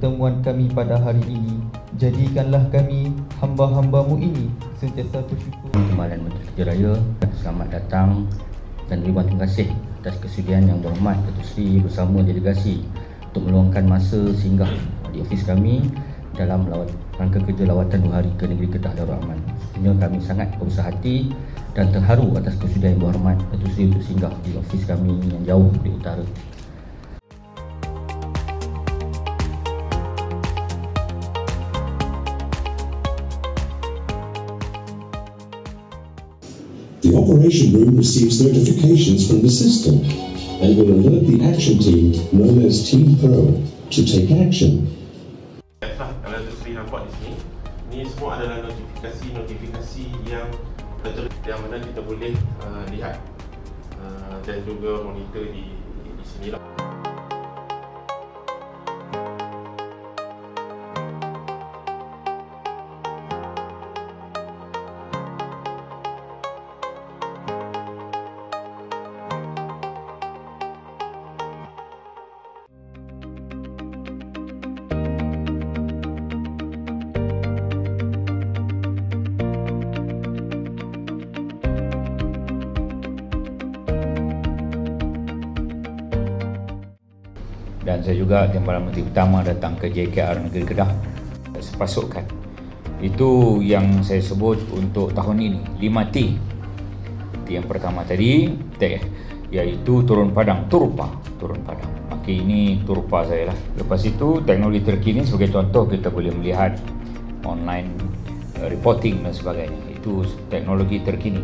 pertemuan kami pada hari ini. Jadikanlah kami hamba-hamba-Mu ini sentiasa bersyukur. Timbalan Menteri Kerja Raya, selamat datang dan ribuan terima kasih atas kesudian Yang Berhormat Datuk Seri bersama delegasi untuk meluangkan masa singgah di ofis kami dalam rangka kerja lawatan 2 hari ke negeri Kedah Darul Aman. Sebenarnya kami sangat berbesar hati dan terharu atas kesudian Yang Berhormat Datuk Seri untuk singgah di ofis kami yang jauh di utara. The operation room receives notifications from the system and will alert the action team, known as Team Pro, to take action. Kalau Sri nampak di sini, ini semua adalah notifikasi yang mana kita boleh lihat dan juga monitor di sini lah. Dan saya juga Timbalan Menteri pertama datang ke JKR Negeri Kedah sepasukan. Itu yang saya sebut untuk tahun ini, 5T. T yang pertama tadi, iaitu turun padang, turun padang. Maka ini turpa saya lah. Lepas itu teknologi terkini, sebagai contoh kita boleh melihat online reporting dan sebagainya. Itu teknologi terkini.